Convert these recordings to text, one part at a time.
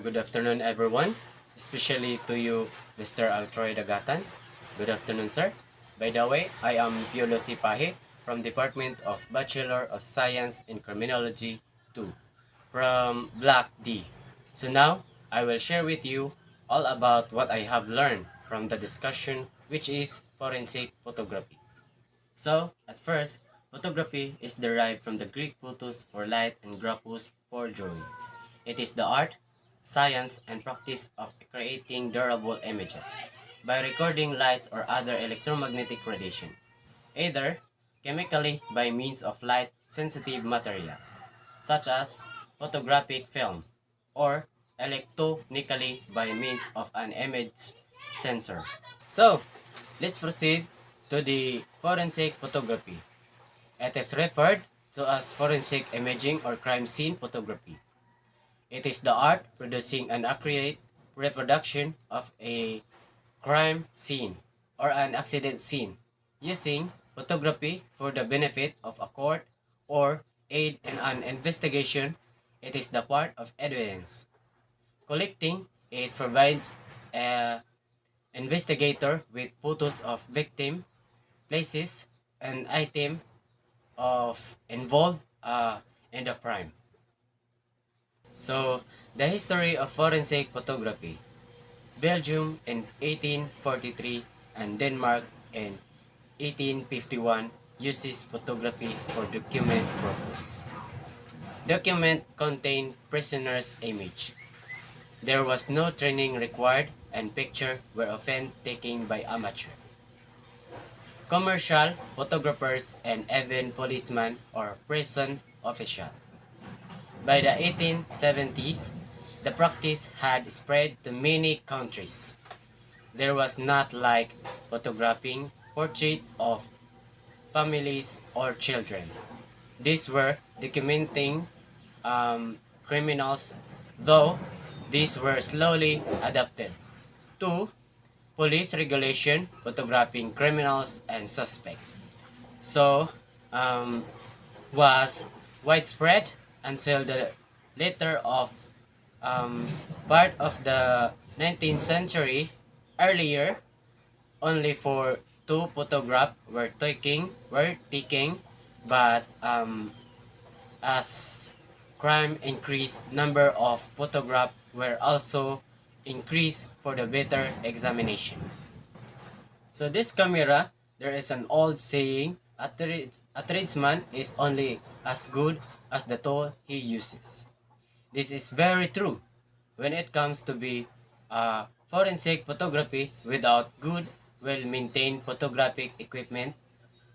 Good afternoon, everyone, especially to you, Mr. Altroy Dagatan. Good afternoon, sir. By the way, I am Piolo Sipahi from Department of Bachelor of Science in Criminology 2 from Block D. So now, I will share with you all about what I have learned from the discussion, which is forensic photography. So, at first, photography is derived from the Greek photos for light and graphos for drawing. It is the art, science, and practice of creating durable images by recording lights or other electromagnetic radiation, either chemically by means of light-sensitive material, such as photographic film, or electronically by means of an image sensor. So, let's proceed to the forensic photography. It is referred to as forensic imaging or crime scene photography. It is the art producing an accurate reproduction of a crime scene or an accident scene using photography for the benefit of a court or aid in an investigation. It is the part of evidence. Collecting it provides a investigator with photos of victim, places, and item of involved in the crime. So, the history of forensic photography. Belgium in 1843 and Denmark in 1851 uses photography for document purpose. Document contain prisoners' image. There was no training required and pictures were often taken by amateur. Commercial photographers and even policemen or prison officials. By the 1870s, the practice had spread to many countries. There was not like photographing portraits of families or children. These were documenting criminals, though these were slowly adapted to police regulation photographing criminals and suspects. So, was widespread until the later of part of the 19th century. Earlier, only for two photographs were taking, but as crime increased, number of photographs were also increased for the better examination. So this camera, there is an old saying, a tradesman is only as good as the tool he uses. This is very true when it comes to be forensic photography. Without good, well-maintained photographic equipment,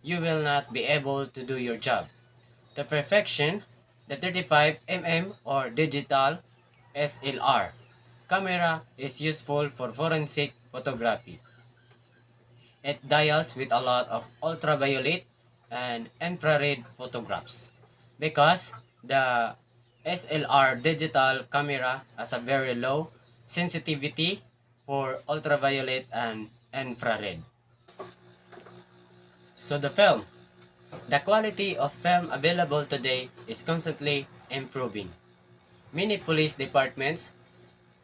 you will not be able to do your job to perfection. The 35mm or digital SLR camera is useful for forensic photography. It deals with a lot of ultraviolet and infrared photographs because the SLR digital camera has a very low sensitivity for ultraviolet and infrared. So the film. The quality of film available today is constantly improving. Many police departments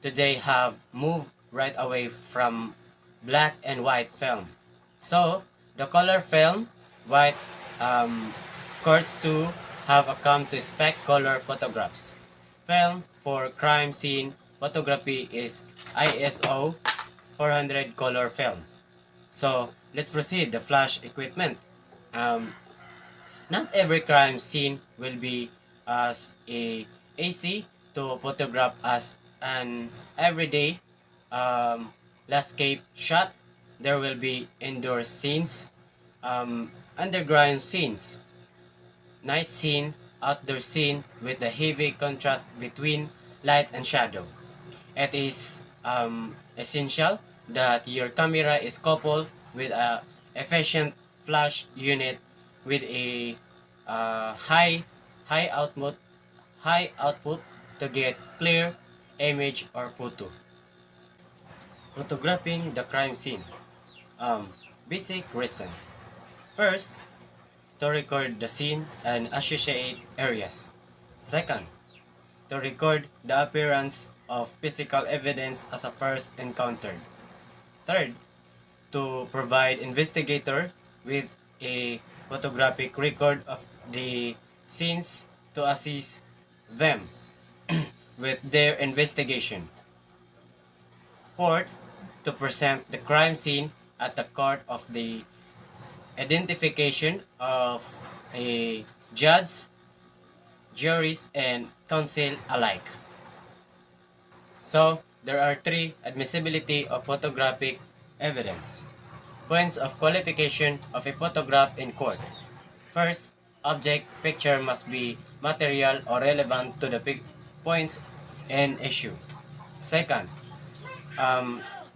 today have moved right away from black and white film. So, the color film, white courts to have come to expect color photographs. Film for crime scene photography is ISO 400 color film. So, let's proceed. The flash equipment. Not every crime scene will be as easy to photograph as an everyday landscape shot. There will be indoor scenes, underground scenes, night scene, outdoor scene with the heavy contrast between light and shadow. It is essential that your camera is coupled with a efficient flash unit with a high output to get clear image or photo. Photographing the crime scene. Basic reason. First, to record the scene and associate areas. Second, to record the appearance of physical evidence as a first encountered. Third, to provide investigator with a photographic record of the scenes to assist them with their investigation. Fourth, to present the crime scene at the court of the identification of a judge, juries, and counsel alike. So, there are three admissibility of photographic evidence. Points of qualification of a photograph in court. First, object picture must be material or relevant to the points in issue. Second,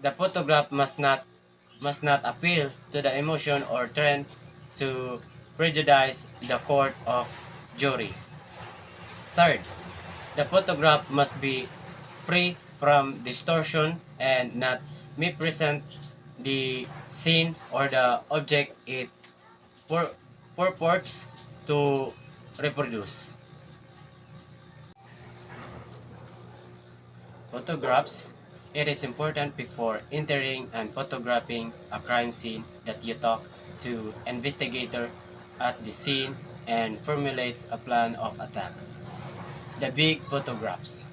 the photograph must not appeal to the emotion or trend to prejudice the court of jury. Third, the photograph must be free from distortion and not mispresent the scene or the object it purports to reproduce. Photographs. It is important before entering and photographing a crime scene that you talk to investigator at the scene and formulates a plan of attack. The big photographs.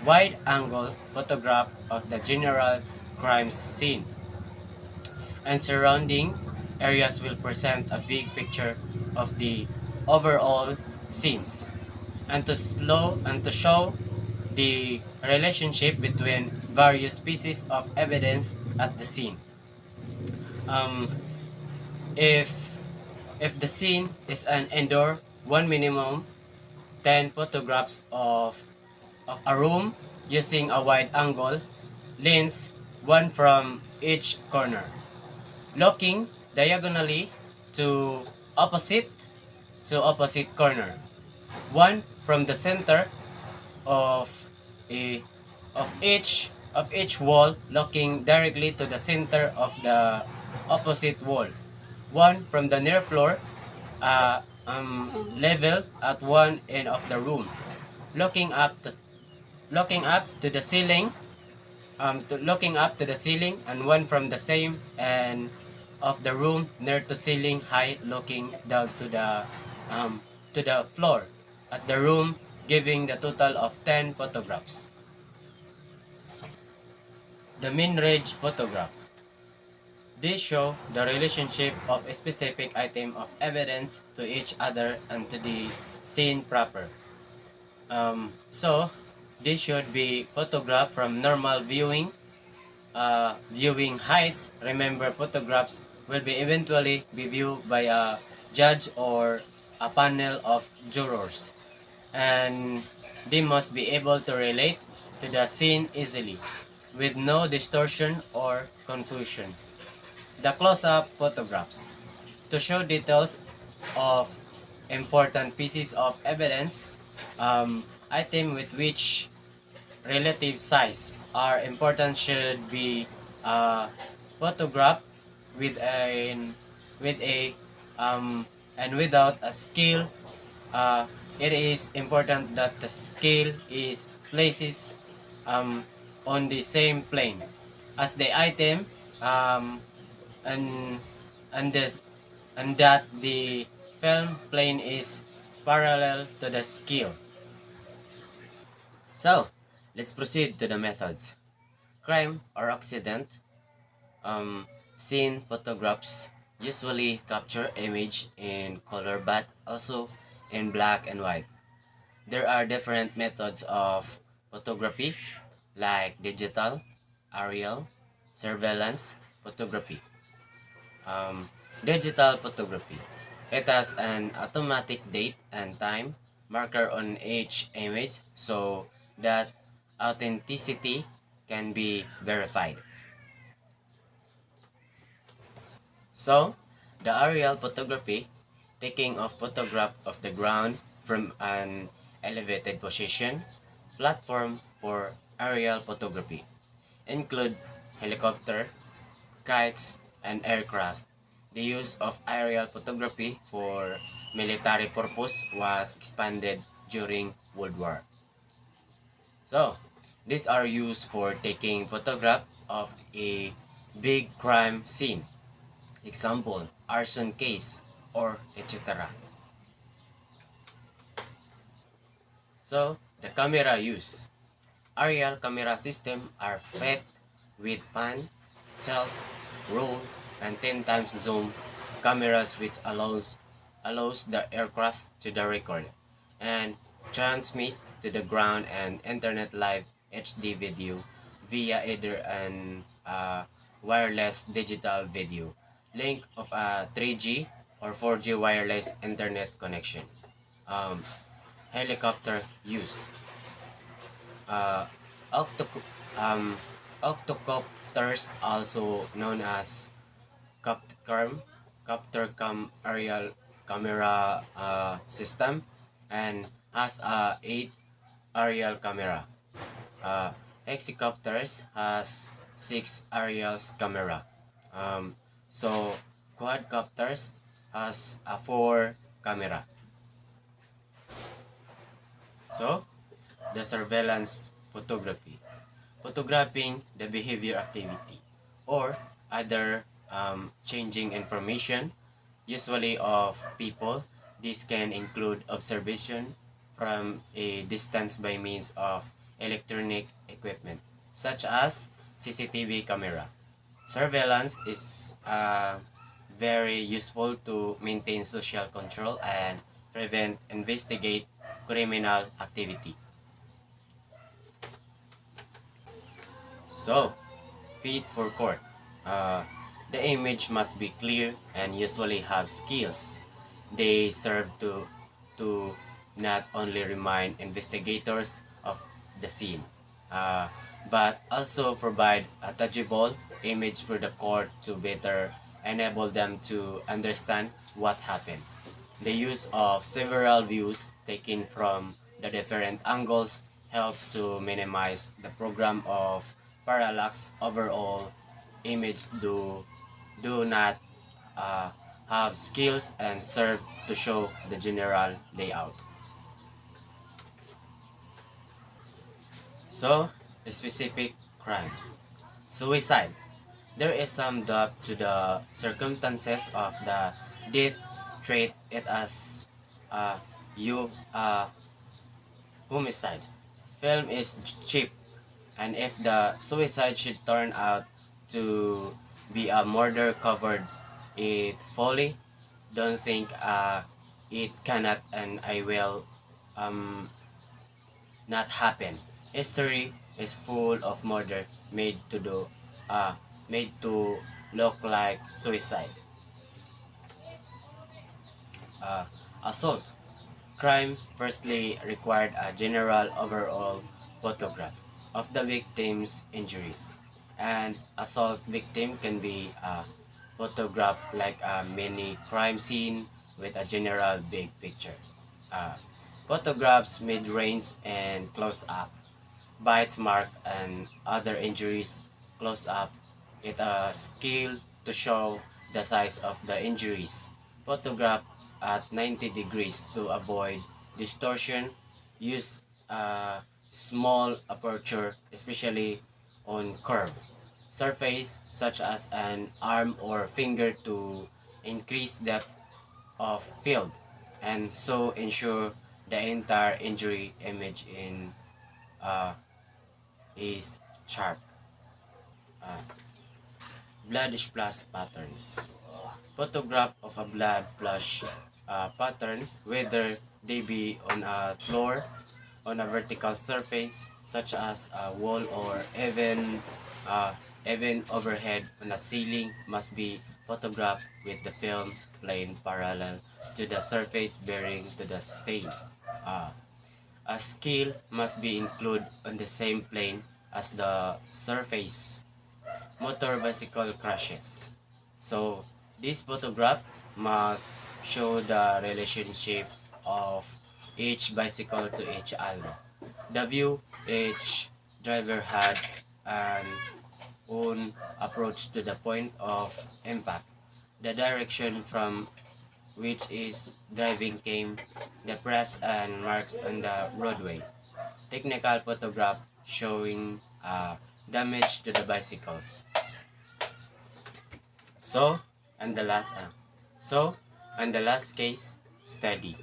Wide angle photograph of the general crime scene and surrounding areas will present a big picture of the overall scenes and to show the relationship between various pieces of evidence at the scene. If the scene is an indoor, one minimum 10 photographs of a room using a wide angle lens, one from each corner, looking diagonally to opposite corner, one from the center of each wall looking directly to the center of the opposite wall, one from the near floor level at one end of the room, looking up to the ceiling, and one from the same end of the room near to ceiling height looking down to the floor at the room, giving the total of 10 photographs. The mean range photograph. These show the relationship of a specific item of evidence to each other and to the scene proper. So, this should be photographed from normal viewing heights. Remember, photographs will be eventually be viewed by a judge or a panel of jurors, and they must be able to relate to the scene easily, with no distortion or confusion. The close-up photographs. To show details of important pieces of evidence, item with which relative size are important should be photographed with and without a scale. It is important that the scale is places on the same plane as the item, and that the film plane is parallel to the scale. So, let's proceed to the methods. Crime or accident. Scene photographs usually capture image in color but also in black and white. There are different methods of photography like digital, aerial, surveillance photography. Digital photography. It has an automatic date and time marker on each image so that authenticity can be verified. So, the aerial photography, taking of photograph of the ground from an elevated position, platform for aerial photography, include helicopter, kites, and aircraft. The use of aerial photography for military purpose was expanded during World War. So, These are used for taking photograph of a big crime scene, example, arson case, or etc. So, the camera use. Aerial camera system are fit with pan, tilt, roll, and 10 times zoom cameras which allows the aircraft to the record and transmit to the ground and internet live HD video via either an wireless digital video link of a 3G or 4G wireless internet connection. Um, Helicopter use. Uh, octoc- um, Octocopters, also known as Coptercam, Coptercam aerial camera system, and has a 8 aerial camera. Uh, Hexicopters has 6 aerial camera. Um, so quadcopters has a 4 camera. So the surveillance photography. Photographing the behavior activity or other changing information, usually of people. This can include observation from a distance by means of electronic equipment, such as CCTV camera. Surveillance is very useful to maintain social control and investigate criminal activity. So, fit for court. Uh, the image must be clear and usually have skills. They serve to not only remind investigators of the scene, uh, but also provide a tangible image for the court to better enable them to understand what happened. The use of several views taken from the different angles help to minimize the program of parallax. Overall image do not uh, have skills and serve to show the general layout. So, specific crime. Suicide. There is some doubt to the circumstances of the death. Treat it as you homicide. Film is cheap, and if the suicide should turn out to be a murder, covered it fully. Don't think it cannot and I will um, not happen. History is full of murder uh, made to look like suicide. Uh, Assault. Crime firstly required a general overall photograph of the victim's injuries. And assault victim can be photographed like a mini crime scene with a general big picture. Uh, Photographs mid-range and close-up, bites, mark, and other injuries close-up. It a skill to show the size of the injuries. Photograph at 90 degrees to avoid distortion. Use a small aperture, especially on curve surface such as an arm or finger to increase depth of field and so ensure the entire injury image in uh, is sharp. Uh, Blood splash patterns. Photograph of a blood splash pattern, whether they be on a floor, on a vertical surface such as a wall, or uh, even overhead on a ceiling, must be photographed with the film plane parallel to the surface bearing to the stain. Uh, a scale must be included on the same plane as the surface. Motor bicycle crashes. So this photograph must show the relationship of each bicycle to each other. The view each driver had an own approach to the point of impact. The direction from which is driving came, the press and marks on the roadway. Technical photograph showing damage to the bicycles. So, and the last case study.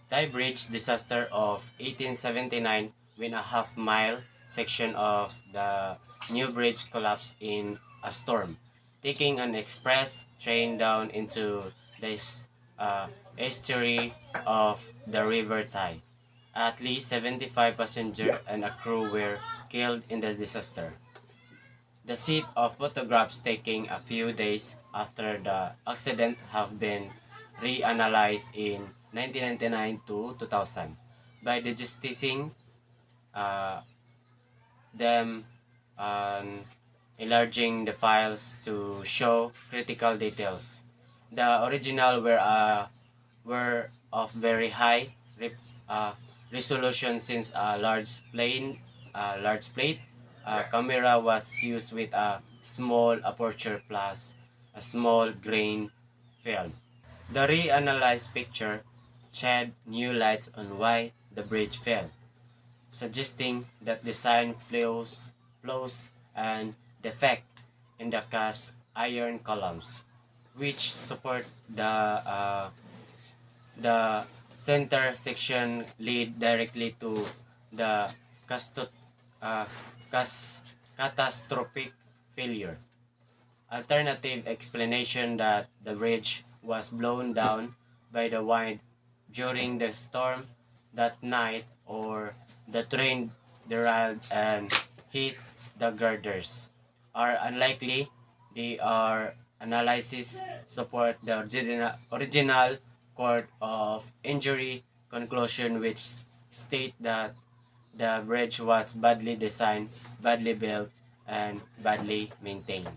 Thai Bridge disaster of 1879, when a half-mile section of the new bridge collapsed in a storm, taking an express train down into the estuary of the River Thai. At least 75 passengers and a crew were killed in the disaster. The set of photographs taken a few days after the accident have been reanalyzed in 1999 to 2000 by digitizing them and enlarging the files to show critical details. The original were of very high resolution, since a large plate camera was used with a small aperture plus a small grain film. The reanalyzed picture shed new lights on why the bridge fell, suggesting that design flaws and defect in the cast iron columns, which support the center section, lead directly to the uh, catastrophic failure. Alternative explanation that the bridge was blown down by the wind during the storm that night, or the train derailed and hit the girders, are unlikely. They are analysis support the original court of injury conclusion, which state that the bridge was badly designed, badly built, and badly maintained.